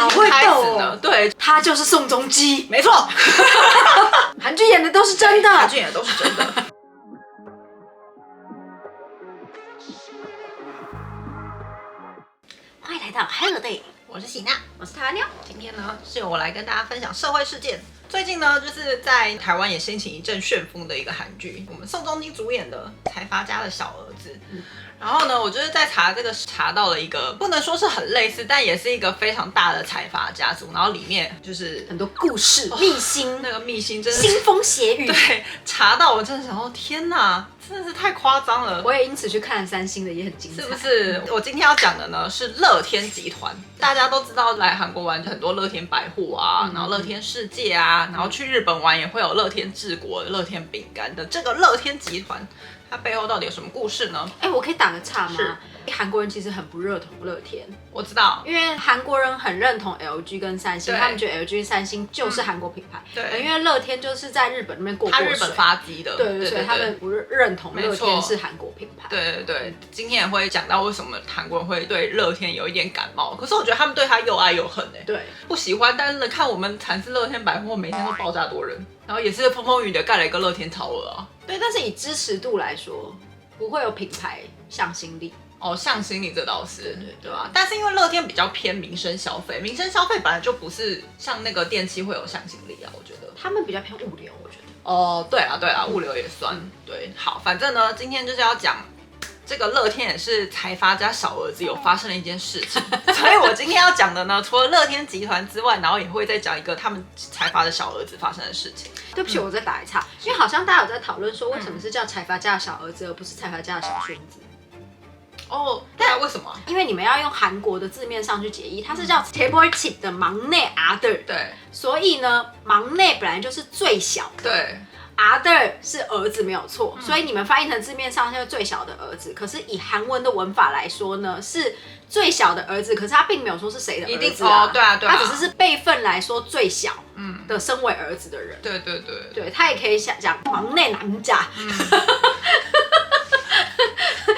情开始呢，对，他就是宋仲基，没错，韩剧演的都是真的，韩剧演的都是真的。欢迎来到 Hello Day， 我是喜娜，我是台湾妞。今天呢，是由我来跟大家分享社会事件。最近呢，就是在台湾也掀起一阵旋风的一个韩剧，我们宋仲基主演的《财阀家的小儿子》。然后呢，我就是在查这个查到了一个，不能说是很类似，但也是一个非常大的财阀家族。然后里面就是很多故事、秘辛，那个秘辛真的腥风血雨。对，查到我真的想说，天哪，真的是太夸张了。我也因此去看了3星的，也很精彩，是不是？我今天要讲的呢是乐天集团。大家都知道，来韩国玩很多乐天百货啊，然后乐天世界啊，然后去日本玩也会有乐天治国、乐天饼干的这个乐天集团。它背后到底有什么故事呢？我可以打个岔吗？是。韩国人其实很不认同乐天，我知道，因为韩国人很认同 LG 跟三星，他们觉得 LG、三星就是韩国品牌。对，因为乐天就是在日本那边过水，他日本发迹的，对，所以他们不认同乐天是韩国品牌。对，今天也会讲到为什么韩国人会对乐天有一点感冒，可是我觉得他们对他又爱又恨对，不喜欢，但是看我们产自乐天百货每天都爆炸多人，然后也是风风雨雨的盖了一个乐天超额啊。对，但是以支持度来说，不会有品牌向心力。向心力这倒是，对吧？但是因为乐天比较偏民生消费，民生消费本来就不是像那个电器会有向心力啊，我觉得他们比较偏物流，我觉得。对啦，物流也算。对，好，反正呢，今天就是要讲这个乐天也是财阀家小儿子有发生了一件事情，所以我今天要讲的呢，除了乐天集团之外，然后也会再讲一个他们财阀的小儿子发生的事情。对不起，我再打一岔，因为好像大家有在讨论说，为什么是叫财阀家的小儿子，而不是财阀家的小孙子？对啊，为什么？因为你们要用韩国的字面上去解译，它是叫재벌집的忙内아들，对，所以呢，忙内本来就是最小的，对。아들是儿子没有错，所以你们翻译成字面上就是最小的儿子。可是以韩文的文法来说呢，是最小的儿子，可是他并没有说是谁的儿子啊，对啊，他只是辈分来说最小的身为儿子的人。对，他也可以讲忙内男家。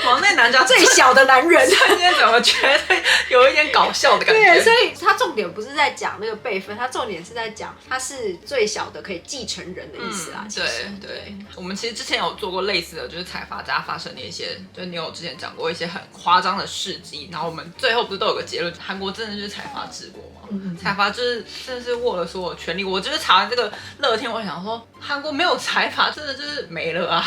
忙内男家最小的男人，今天怎么觉得有一点搞笑的感觉？对，所以他重点不是在讲那个辈分，他重点是在讲他是最小的可以继承人的意思啊。对，我们其实之前有做过类似的，就是财阀家发生的一些，就是你有之前讲过一些很夸张的事迹，然后我们最后不是都有个结论，韩国真的就是财阀治国吗？财阀就是真的是握了所有权力。我就是查完这个乐天，我想说韩国没有财阀，真的就是没了啊。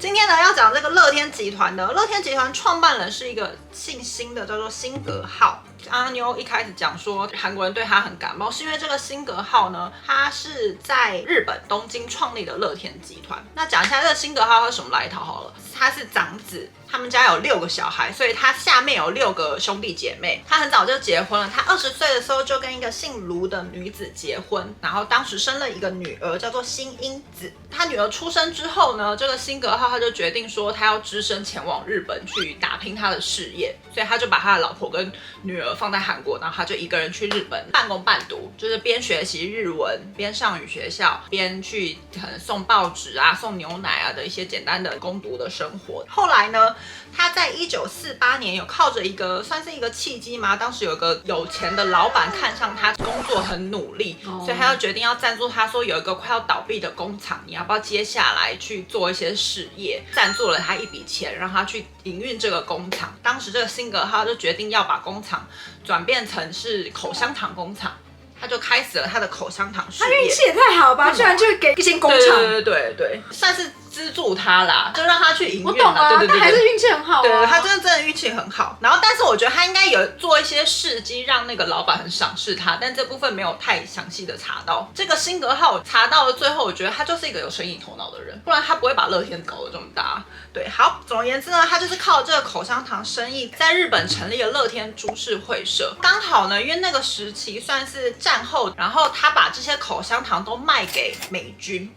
今天呢要讲这个乐天集团的。乐天集团创办人是一个姓辛的，叫做辛格浩。阿妞一开始讲说韩国人对他很感冒，是因为这个辛格浩呢，他是在日本东京创立的乐天集团。那讲一下这个辛格浩是什么来头好了，他是长子。他们家有6个小孩，所以他下面有6个兄弟姐妹。他很早就结婚了，他20岁的时候就跟一个姓卢的女子结婚，然后当时生了一个女儿，叫做辛英子。他女儿出生之后呢，这个辛格浩他就决定说他要只身前往日本去打拼他的事业，所以他就把他的老婆跟女儿放在韩国，然后他就一个人去日本半工半读，就是边学习日文，边上语学校，边去可能送报纸啊、送牛奶啊的一些简单的工读的生活。后来呢，他在1948年有靠着一个算是一个契机嘛，当时有个有钱的老板看上他工作很努力，所以他就决定要赞助他，说有一个快要倒闭的工厂，你要不要接下来去做一些事业？赞助了他一笔钱，让他去营运这个工厂。当时这个辛格浩就决定要把工厂转变成是口香糖工厂。他就开始了他的口香糖事业。他运气也太好吧，居然就给一间工厂。对，算是资助他啦，就让他去营运。我懂啊，对，他还是运气很好啊。对，他真的运气很好。然后，但是我觉得他应该有做一些事迹，让那个老板很赏识他，但这部分没有太详细的查到。这个辛格浩查到了最后，我觉得他就是一个有生意头脑的人，不然他不会把乐天搞得这么大。对，好，总而言之呢，他就是靠这个口香糖生意，在日本成立了乐天株式会社。刚好呢，因为那个时期算是战后，然后他把这些口香糖都卖给美军。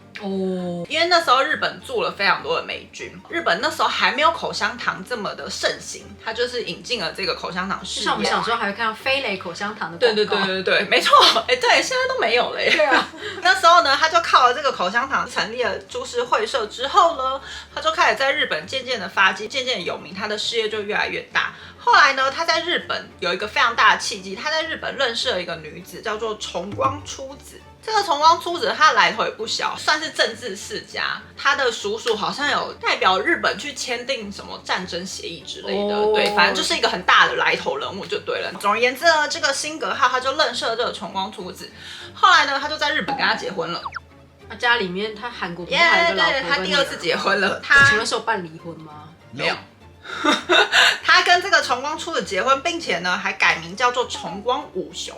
因为那时候日本驻了非常多的美军，日本那时候还没有口香糖这么的盛行，他就是引进了这个口香糖事业。像我们小时候还会看到飞雷口香糖的广告。对，没错，对，现在都没有了耶。对啊，那时候呢，他就靠了这个口香糖成立了株式会社之后呢，他就开始在日本渐渐的发迹，渐渐有名，他的事业就越来越大。后来呢，他在日本有一个非常大的契机，他在日本认识了一个女子，叫做重光初子。这个重光初子，他来头也不小，算是政治世家。他的叔叔好像有代表日本去签订什么战争协议之类的，对，反正就是一个很大的来头人物就对了。总而言之呢，这个辛格浩他就认识了这个重光初子，后来呢，他就在日本跟他结婚了。家里面他韩国不是还有一个老婆，他第2次结婚了。请问是有办离婚吗？没有。他跟这个重光初子结婚，并且呢还改名叫做重光武雄，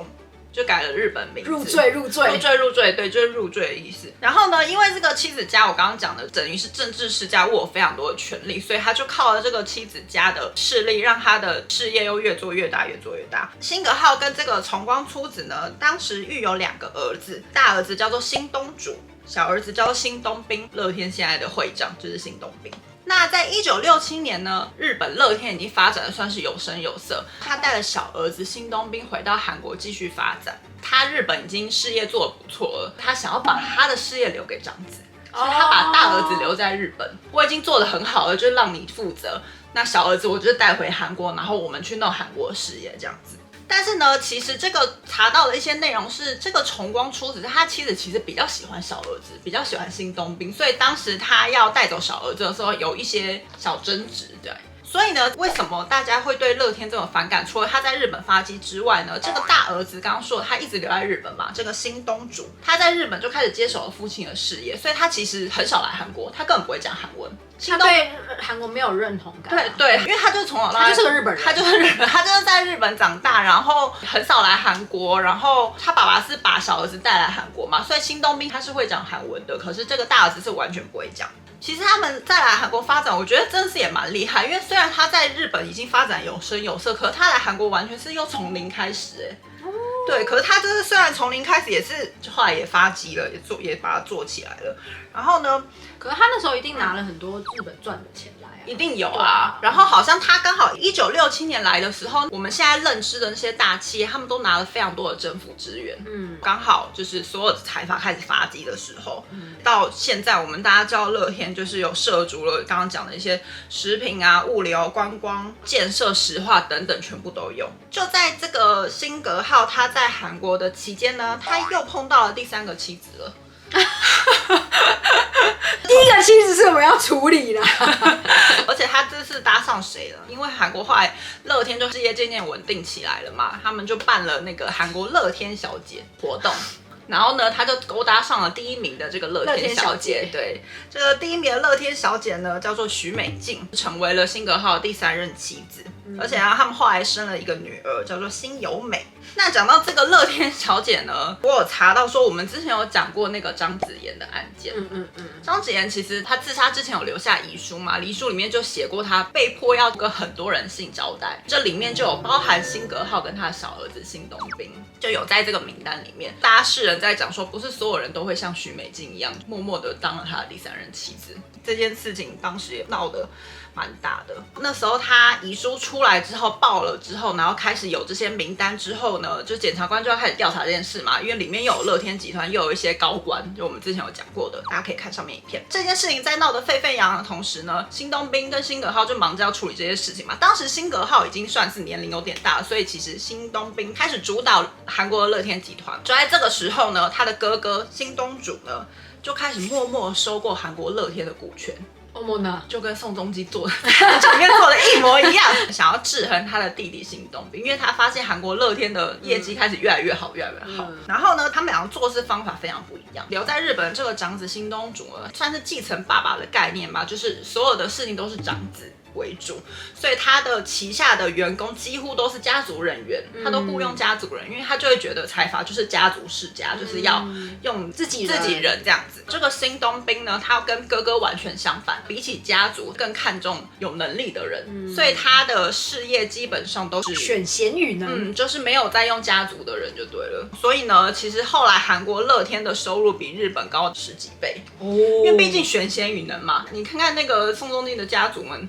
就改了日本名字。入赘，对，就是入赘的意思。然后呢，因为这个妻子家我刚刚讲的，等于是政治世家握有非常多的权力，所以他就靠了这个妻子家的势力，让他的事业又越做越大，越做越大。辛格浩跟这个重光初子呢，当时育有2个儿子，大儿子叫做新东主，小儿子叫做新东兵。乐天现在的会长就是新东兵。那在1967年呢，日本乐天已经发展的算是有声有色。他带了小儿子新东兵回到韩国继续发展。他日本已经事业做得不错了，他想要把他的事业留给长子，所以他把大儿子留在日本。我已经做得很好了，就让你负责。那小儿子我就带回韩国，然后我们去弄韩国事业这样子。但是呢，其实这个查到的一些内容是，这个重光初子他妻子其实比较喜欢小儿子，比较喜欢新东兵，所以当时他要带走小儿子的时候有一些小争执，对。所以呢，为什么大家会对乐天这么反感？除了他在日本发迹之外呢，这个大儿子刚刚说他一直留在日本嘛，这个新东主他在日本就开始接手了父亲的事业，所以他其实很少来韩国，他根本不会讲韩文。他对韩国没有认同感。对，因为他就从小到大他就是个日本人，他就是在日本长大，然后很少来韩国。然后他爸爸是把小儿子带来韩国嘛，所以新东兵他是会讲韩文的，可是这个大儿子是完全不会讲。其实他们再来韩国发展，我觉得真的是也蛮厉害，因为虽然他在日本已经发展有声有色，可是他来韩国完全是又从零开始对，可是他就是虽然从零开始，也是后来也发迹了，也把它做起来了。然后呢，可是他那时候一定拿了很多日本赚的钱来啊，一定有啊。然后好像他刚好1967年来的时候，我们现在认知的那些大企业，他们都拿了非常多的政府资源，刚好就是所有的财阀开始发迹的时候。到现在我们大家知道乐天就是有涉足了刚刚讲的一些食品啊、物流、观光、建设、石化等等，全部都有。就在这个辛格浩他在韩国的期间呢，他又碰到了第3个妻子了。第1个妻子是我们要处理啦，而且他这次搭上谁了？因为韩国后来乐天就事业渐渐稳定起来了嘛，他们就办了那个韩国乐天小姐活动。然后呢，他就勾搭上了第1名的这个乐天小姐。对，这个第1名的乐天小姐呢，叫做徐美静，成为了辛格浩的第3任妻子。而且他们后来生了一个女儿，叫做辛由美。那讲到这个乐天小姐呢，我有查到说，我们之前有讲过那个张子妍的案件。张子妍其实她自杀之前有留下遗书嘛，遗书里面就写过她被迫要跟很多人性交代，这里面就有包含辛格浩跟他的小儿子辛东兵，就有在这个名单里面。大家世人在讲说，不是所有人都会像徐美静一样，默默的当了他的第3任妻子。这件事情当时也闹得蛮大的。那时候他遗书出来之后爆了之后，然后开始有这些名单之后呢，就检察官就要开始调查这件事嘛，因为里面又有乐天集团，又有一些高官，就我们之前有讲过的，大家可以看上面影片。这件事情在闹得沸沸扬扬的同时呢，新东兵跟辛格浩就忙着要处理这些事情嘛。当时辛格浩已经算是年龄有点大了，所以其实新东兵开始主导韩国的乐天集团。就在这个时候呢，他的哥哥新东主呢就开始默默收购韩国乐天的股权。就跟宋仲基做的里面做的一模一样，想要制衡他的弟弟新东兵，因为他发现韩国乐天的业绩开始越来越好，越来越好。然后呢，他们两个做事方法非常不一样。留在日本这个长子新东主呢，算是继承爸爸的概念吧，就是所有的事情都是长子为主，所以他的旗下的员工几乎都是家族人员，他都雇佣家族人，因为他就会觉得财阀就是家族世家，就是要用自己人这样子。这个新东兵呢，他跟哥哥完全相反，比起家族更看重有能力的人，所以他的事业基本上都是选贤与能，就是没有在用家族的人就对了。所以呢，其实后来韩国乐天的收入比日本高10几倍，因为毕竟选贤与能嘛。你看看那个宋仲基的家族们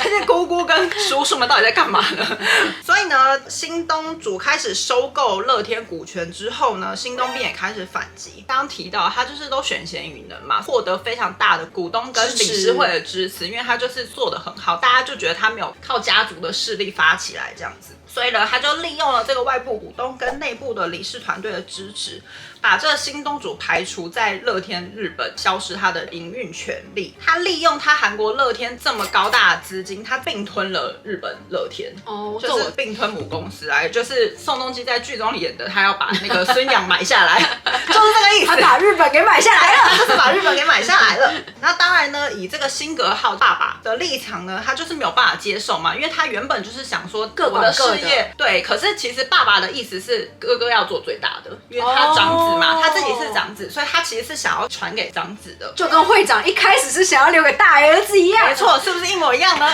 这些姑姑跟叔叔们到底在干嘛呢？所以呢，新东主开始收购乐天股权之后呢，新东兵也开始反击。刚刚提到他就是都选贤与能嘛，获得非常大的股东跟理事会的支持，因为他就是做得很好，大家就觉得他没有靠家族的势力发起来这样子。所以呢，他就利用了这个外部股东跟内部的理事团队的支持，把这个新东主排除在乐天日本，消失他的营运权利。他利用他韩国乐天这么高大的资金，他并吞了日本乐天，就是并吞母公司啊，也就是宋仲基在剧中演的，他要把那个孙杨买下来，就是这个意思。他把日本给买下来了，他就是把日本给买下来了。那当然呢，以这个辛格浩爸爸的立场呢，他就是没有办法接受嘛，因为他原本就是想说各管各的。对，可是其实爸爸的意思是哥哥要做最大的，因为他长子嘛，他自己是长子，所以他其实是想要传给长子的，就跟会长一开始是想要留给大儿子一样。没错，是不是一模一样呢？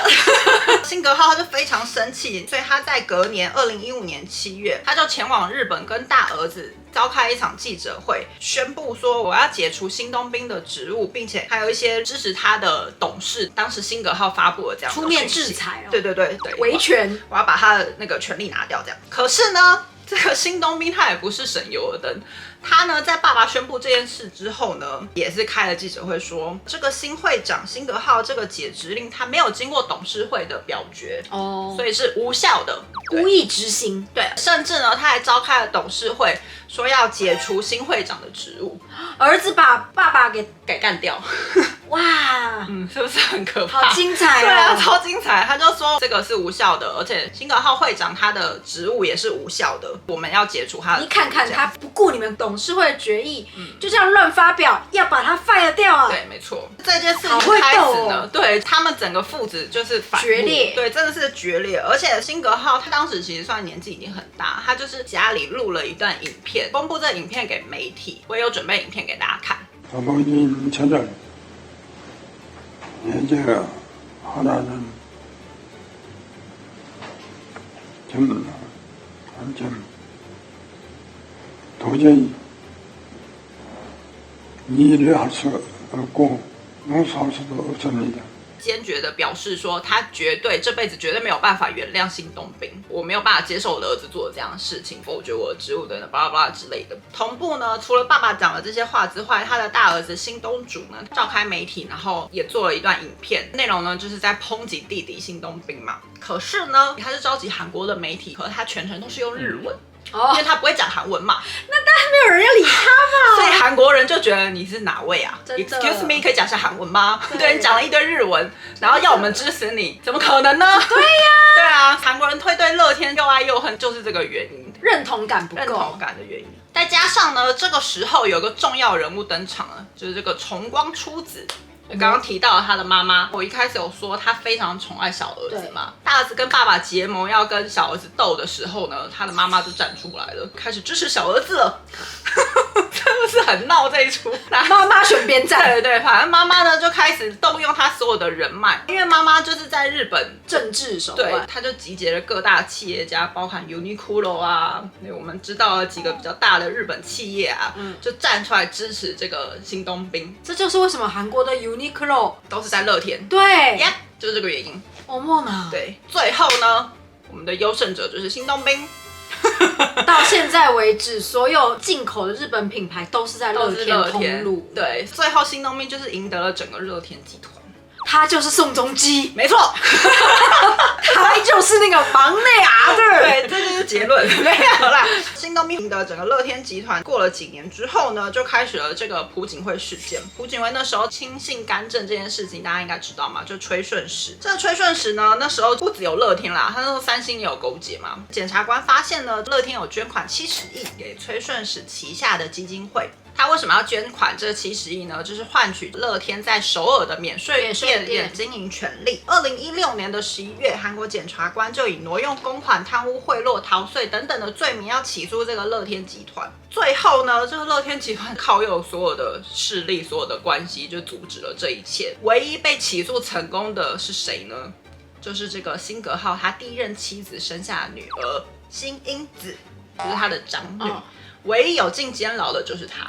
辛格浩他就非常生气，所以他在隔年2015年7月，他就前往日本跟大儿子召开一场记者会，宣布说我要解除新东兵的职务，并且还有一些支持他的董事，当时辛格浩发布了这样的出面制裁对，维权，我要把他的那个权利拿掉这样。可是呢，这个新东兵他也不是省油的灯，他呢在爸爸宣布这件事之后呢，也是开了记者会说，这个新会长辛格浩这个解职令他没有经过董事会的表决，所以是无效的，无意执行。对，甚至呢他还召开了董事会，说要解除新会长的职务，儿子把爸爸给干掉。哇，是不是很可怕？好精彩哦！对啊，超精彩。他就说这个是无效的，而且辛格浩会长他的职务也是无效的，我们要解除他的。你看看他不顾你们董事会的决议，就这样乱发表，要把他 fire 掉啊！对，没错。这件事情开始呢，对他们整个父子就是决裂，对，真的是决裂。而且辛格浩他当时其实算年纪已经很大，他就是家里录了一段影片，公布这影片给媒体。我也有准备影片给大家看。아버님 찾아요. 이제 하나는 좀 도저히 일을 할 수 없고 용서할 수도 없습니다. 坚决的表示说，他这辈子绝对没有办法原谅新东兵，我没有办法接受我的儿子做的这样的事情，否决我的职务等等巴拉巴拉之类的。同步呢，除了爸爸讲了这些话之外，他的大儿子新东主呢召开媒体，然后也做了一段影片，内容呢就是在抨击弟弟新东兵嘛。可是呢，他是召集韩国的媒体，可是他全程都是用日文。因为他不会讲韩文嘛，那当然没有人要理他吧。所以韩国人就觉得你是哪位啊 ？Excuse me， 可以讲下韩文吗？对，你讲了一堆日文，然后要我们支持你，怎么可能呢？对呀，对啊，韩国人会对乐天又爱又恨，就是这个原因，认同感不够，认同感的原因。再加上呢，这个时候有个重要人物登场了，就是这个重光出子。刚刚提到了他的妈妈，我一开始有说他非常宠爱小儿子嘛，大儿子跟爸爸结盟要跟小儿子斗的时候呢，他的妈妈就站出来了，开始支持小儿子了。真的是很闹这一出，妈妈选边站。对，反正妈妈呢就开始动用她所有的人脉，因为妈妈就是在日本政治手腕，对，她就集结了各大企业家，包含 Uniqlo 啊，我们知道了几个比较大的日本企业啊，就站出来支持这个新东兵。这就是为什么韩国的 Uniqlo 都是在乐天，对呀，就是这个原因。对，最后呢，我们的优胜者就是新东兵。到现在为止，所有进口的日本品牌都是在乐天通路。对，最后新东兵就是赢得了整个乐天集团。他就是宋仲基，没错，他就是那个忙内儿子。对，这就是结论。没有啦，新东兵赢得整个乐天集团。过了几年之后呢，就开始了这个朴槿惠事件。朴槿惠那时候亲信干政这件事情，大家应该知道嘛，就崔顺实。这个崔顺实呢，那时候不只有乐天啦，他那时候三星也有勾结嘛。检察官发现呢，乐天有捐款70亿给崔顺实旗下的基金会。他为什么要捐款这70亿呢？就是换取乐天在首尔的免税店经营权利。2016年的11月，韩国检察官就以挪用公款、贪污贿赂、逃税等等的罪名要起诉这个乐天集团。最后呢，这个乐天集团靠有所有的势力、所有的关系，就阻止了这一切。唯一被起诉成功的是谁呢？就是这个辛格浩他第一任妻子生下的女儿辛英子，就是他的长女。唯一有进监牢的就是他，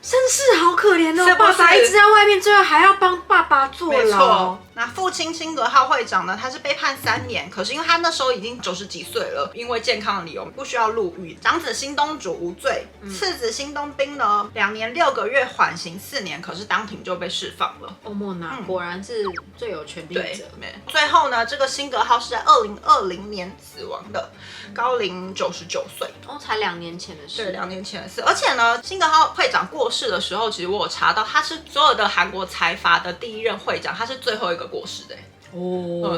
真是好可怜哦！是不是爸爸一直在外面，最后还要帮爸爸坐牢。没错。那父亲辛格浩会长呢，他是被判3年，可是因为他那时候已经90几岁了，因为健康的理由不需要入狱。长子辛东主无罪，次子辛东彬呢2年6个月缓刑4年，可是当庭就被释放了。欧莫娜果然是最有权力者。最后呢，这个辛格浩是在2020年死亡的，高龄99岁。才2年前的事。对，2年前的事。而且呢，辛格浩会长过世的时候，其实我有查到，他是所有的韩国财阀的第1任会长，他是最后一个过世的。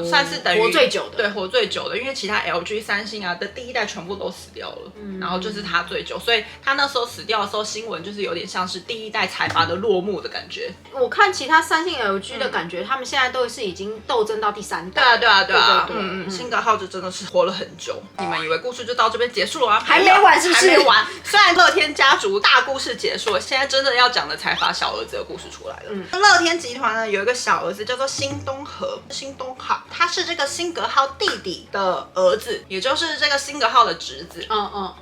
算是等于活最久的。对，活最久的，因为其他 LG、三星啊的第1代全部都死掉了，然后就是他最久，所以他那时候死掉的时候，新闻就是有点像是第1代财阀的落幕的感觉。我看其他三星 LG 的感觉，他们现在都是已经斗争到第3代。对啊，辛格浩就真的是活了很久。你们以为故事就到这边结束了吗？还没完是不是？还没完。虽然乐天家族大故事结束了，现在真的要讲的财阀小儿子的故事出来了。乐天集团呢有一个小儿子叫做辛东和。辛东浩，他是这个辛格浩弟弟的儿子，也就是这个辛格浩的侄子。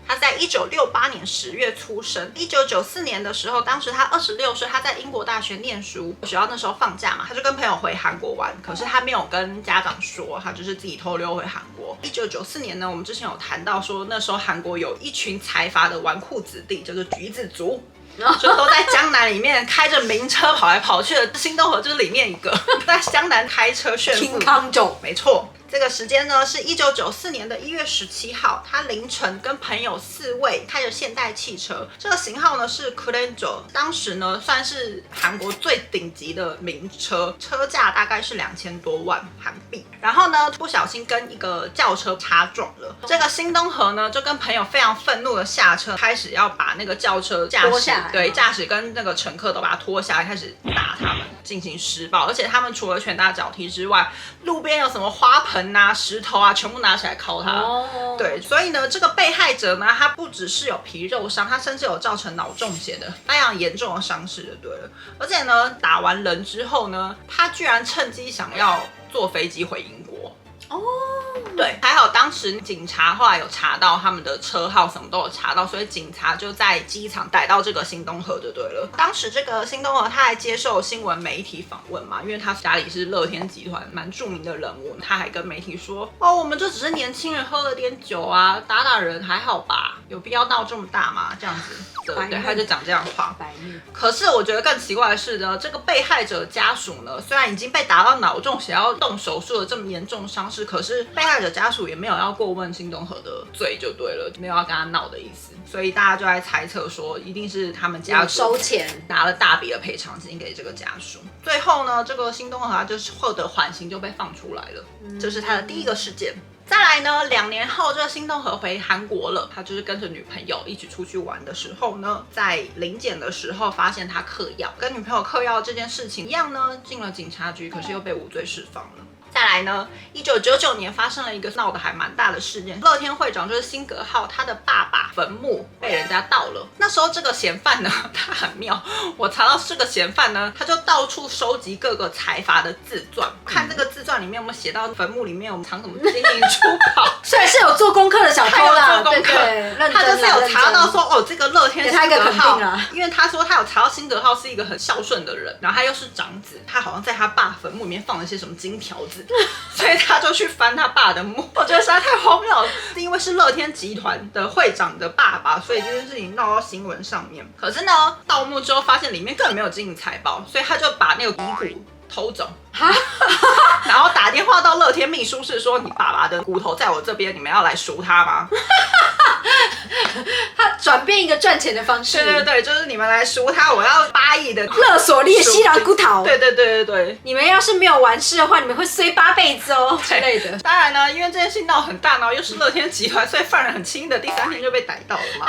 他在1968年10月出生。1994年的时候，当时他26岁，他在英国大学念书，学校那时候放假嘛，他就跟朋友回韩国玩，可是他没有跟家长说，他就是自己偷溜回韩国。1994年呢，我们之前有谈到说，那时候韩国有一群财阀的纨绔子弟，叫做橘子族。就都在江南里面开着名车跑来跑去的，辛东和就是里面一个，在江南开车炫富。金康州，没错。这个时间呢是1994年的1月17号，他凌晨跟朋友4位开着现代汽车，这个型号呢是 Kurenjo， 当时呢算是韩国最顶级的名车，车价大概是2000多万韩币。然后呢不小心跟一个轿车擦撞了，这个辛东和呢就跟朋友非常愤怒的下车，开始要把那个轿车驾驶跟那个乘客都把他拖下来，开始打他们，进行施暴。而且他们除了拳打脚踢之外，路边有什么花盆石头啊，全部拿起来敲他。对，所以呢，这个被害者呢，他不只是有皮肉伤，他甚至有造成脑中血的非常严重的伤势，就对了。而且呢，打完人之后呢，他居然趁机想要坐飞机回英国。对，还好当时警察后来有查到他们的车号，什么都有查到，所以警察就在机场逮到这个辛东和就对了。当时这个辛东和他还接受新闻媒体访问嘛，因为他家里是乐天集团蛮著名的人物，他还跟媒体说，我们就只是年轻人喝了点酒啊，打打人还好吧，有必要闹这么大吗？这样子。对，他就讲这样的话。可是我觉得更奇怪的是呢，这个被害者家属呢，虽然已经被打到脑中血要动手术的这么严重伤势，可是被害者家属也没有要过问辛东和的罪就对了，没有要跟他闹的意思，所以大家就在猜测说，一定是他们家属收钱拿了大笔的赔偿金给这个家属。最后呢，这个辛东和他就是获得缓刑就被放出来了，这是他的第一个事件。再来呢，2年后，这个辛东和回韩国了。他就是跟着女朋友一起出去玩的时候呢，在临检的时候发现他嗑药，跟女朋友嗑药这件事情一样呢，进了警察局，可是又被无罪释放了。再来呢，1999年发生了一个闹得还蛮大的事件，乐天会长就是辛格浩他的爸爸坟墓被人家盗了。那时候这个嫌犯呢，他很妙，我查到这个嫌犯呢，他就到处收集各个财阀的自传，看这个自传里面有没有写到坟墓里面我们藏什么金银珠宝。所以是有做功课的小偷啦，对，他就是有查到说，这个乐天辛格浩，因为他说他有查到辛格浩是一个很孝顺的人，然后他又是长子，他好像在他爸坟墓里面放了些什么金条子。所以他就去翻他爸的墓，我觉得实在太荒谬了。是因为是乐天集团的会长的爸爸，所以这件事情闹到新闻上面。可是呢，盗墓之后发现里面根本没有金银财宝，所以他就把那个遗骨偷走，然后打电话到乐天秘书室说：“你爸爸的骨头在我这边，你们要来赎他吗？”他转变一个赚钱的方式。对，就是你们来赎他，我要8亿的勒索你的西兰骨头。对，你们要是没有完事的话，你们会衰8辈子哦之类的。当然呢，因为这件事闹很大，然后又是乐天集团，所以犯人很轻的，第3天就被逮到了嘛。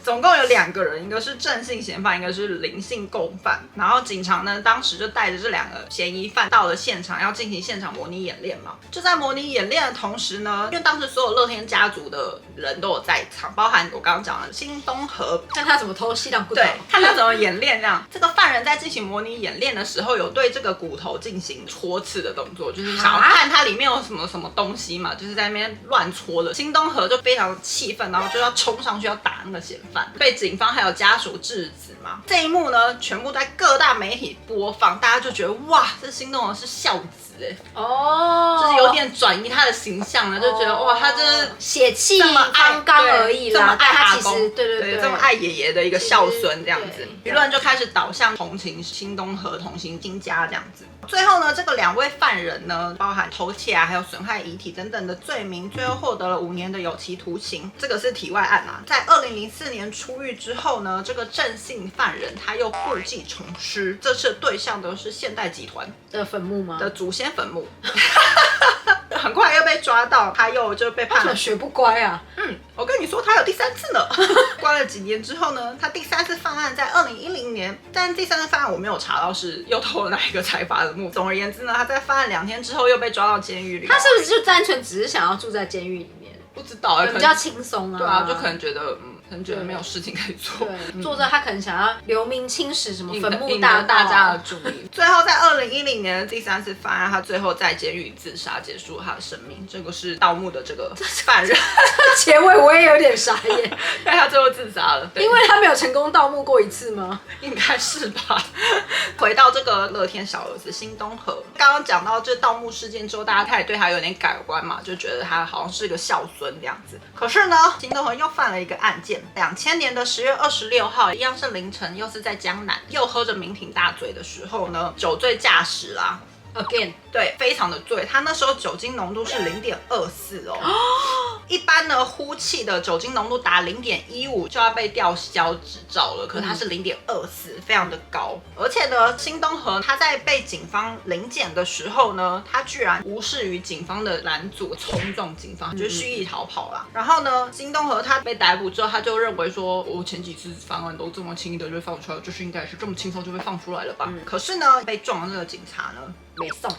总共有2个人，一个是正性嫌犯，一个是灵性共犯。然后警察呢，当时就带着这2个嫌疑犯到了现场，要进行现场模拟演练嘛。就在模拟演练的同时呢，因为当时所有乐天家族的人都有在场，包含我刚刚讲的辛东和，看他怎么偷西凉骨头，对，看他怎么演练这样。这个犯人在进行模拟演练的时候，有对这个骨头进行戳刺的动作，就是想要看它里面有什么东西嘛，就是在那边乱戳的。辛东和就非常气愤，然后就要冲上去要打那个嫌犯，被警方还有家属制止嘛。这一幕呢，全部在各大媒体播放，大家就觉得哇，这辛东和是孝子。就是有点转移他的形象了，就觉得哇，他就是血气方刚而已啦，这么爱他其阿公，实对，这么爱爷爷的一个孝孙这样子，舆论就开始导向同情新东河、同情金家这样子。最后呢，这个2位犯人呢，包含偷窃还有损害遗体等等的罪名，最后获得了5年的有期徒刑。这个是题外案啊。在2004年出狱之后呢，这个郑姓犯人他又故技重施，这次的对象都是现代集团的坟墓吗？的祖先坟墓。很快又被抓到，他又就被判了。学不乖啊！我跟你说，他有第3次呢。关了几年之后呢，他第3次犯案在2010年，但第3次犯案我没有查到是又偷了哪一个财阀的墓。总而言之呢，他在犯案2天之后又被抓到监狱里。他是不是就单纯只是想要住在监狱里面？不知道，比较轻松啊。对啊，就可能觉得可能觉得没有事情可以做。对，做着他可能想要留名青史，什么坟墓引大得大家的注意。最后在2010年的第3次犯案，他最后在监狱自杀结束他的生命。这个是盗墓的这个犯人。结尾我也有点傻眼，但他最后自杀了，因为他没有成功盗墓过一次吗？应该是吧。回到这个乐天小儿子新东河，刚刚讲到这盗墓事件之后，大家开始对他有点改观嘛，就觉得他好像是个孝孙这样子。可是呢，新东河又犯了一个案件。2000年的10月26号，一样是凌晨，又是在江南，又喝着酩酊大醉的时候呢，酒醉驾驶啦。Again， 对，非常的醉，他那时候酒精浓度是0.24哦。一般呢，呼气的酒精浓度达0.15就要被吊销执照了，可是它是0.24，非常的高。而且呢，新东河他在被警方临检的时候呢，他居然无视于警方的拦阻，冲撞警方，就是蓄意逃跑啦。然后呢，新东河他被逮捕之后，他就认为说，我前几次犯案都这么轻易的就被放出来，就是应该是这么轻松就被放出来了吧？可是呢，被撞的那个警察呢？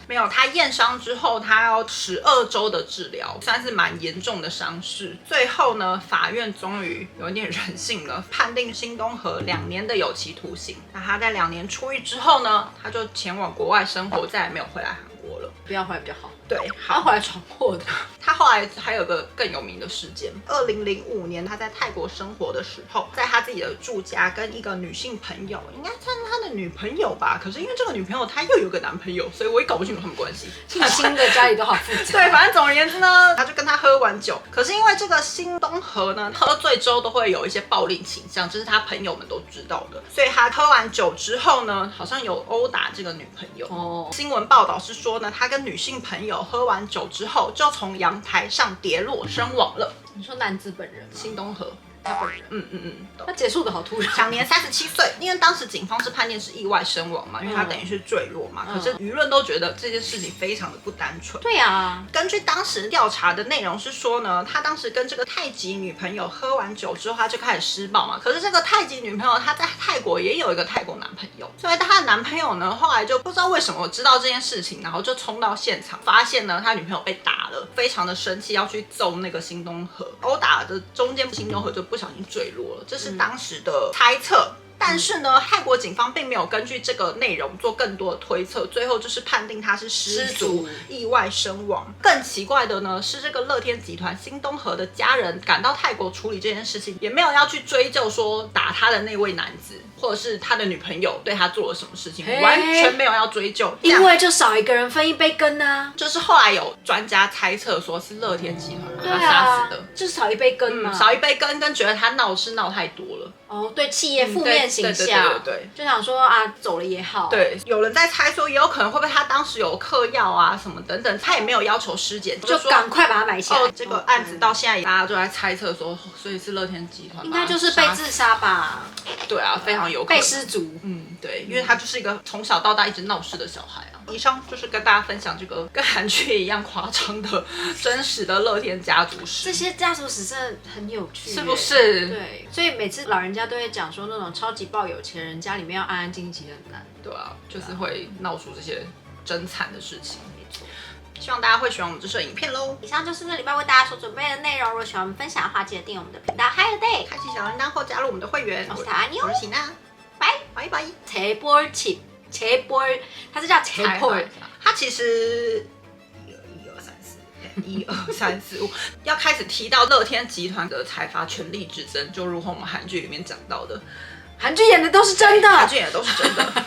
没有，他验伤之后，他要12周的治疗，算是蛮严重的伤势。最后呢，法院终于有点人性了，判定新东河2年的有期徒刑。那他在2年出狱之后呢，他就前往国外生活，再也没有回来韩国了。不要回来比较好。对，他回来闯祸的。他后来还有个更有名的事件，2005年他在泰国生活的时候，在他自己的住家跟一个女性朋友，应该算是他的女朋友吧。可是因为这个女朋友她又有个男朋友，所以我也搞不清楚他们关系。新的家里都好复杂。对，反正总而言之呢，他就跟他喝完酒。可是因为这个新东河呢，喝醉之后都会有一些暴力倾向，这是他朋友们都知道的。所以他喝完酒之后呢，好像有殴打这个女朋友。新闻报道是说呢，他跟女性朋友喝完酒之后，就从阳台上跌落身亡了。你说男子本人吗？新东河。他本人，他结束的好突然，享年37岁。因为当时警方是判定是意外身亡嘛，因为他等于是坠落嘛。可是舆论都觉得这件事情非常的不单纯。对啊，根据当时调查的内容是说呢，他当时跟这个太极女朋友喝完酒之后，他就开始施暴嘛。可是这个太极女朋友她在泰国也有一个泰国男朋友，所以她的男朋友呢，后来就不知道为什么知道这件事情，然后就冲到现场，发现呢他女朋友被打了，非常的生气，要去揍那个新东河。殴打的中间，新东河就不小心坠落了，这是当时的猜测。但是呢，泰国警方并没有根据这个内容做更多的推测，最后就是判定他是失足意外身亡。更奇怪的呢，是这个乐天集团新东河的家人赶到泰国处理这件事情，也没有要去追究说打他的那位男子或者是他的女朋友对他做了什么事情，完全没有要追究，因为就少一个人分一杯羹啊。就是后来有专家猜测说是乐天集团把他杀死的，就是少一杯羹嘛，少一杯羹，跟觉得他闹事闹太多了。对企业负面形象，对，就想说啊，走了也好。对，有人在猜说，也有可能会不会他当时有嗑药啊什么等等，他也没有要求尸检，就赶快把它埋起来。这个案子到现在大家都在猜测说，所以是乐天集团应该就是被自杀吧？对啊，非常有可能被失足。对，因为他就是一个从小到大一直闹事的小孩啊。以上就是跟大家分享这个跟韩剧一样夸张的真实的乐天家族史。这些家族史真的很有趣，是不是？对，所以每次老人家都会讲说，那种超级爆有钱人家里面要安安静静很难。对啊，就是会闹出这些真惨的事情。没错。希望大家会喜欢我们这支影片咯。以上就是这礼拜为大家所准备的内容。如果喜欢我们分享的话，记得订阅我们的频道 Hi Day， 开启小铃铛后加入我们的会员。我是阿妞，我是喜娜，拜拜。切波起，切波，它是叫切波，它其实1、2、3、4、5，要开始提到乐天集团的财阀权力之争，就如同我们韩剧里面讲到的，韩剧演的都是真的，韩剧演的都是真的。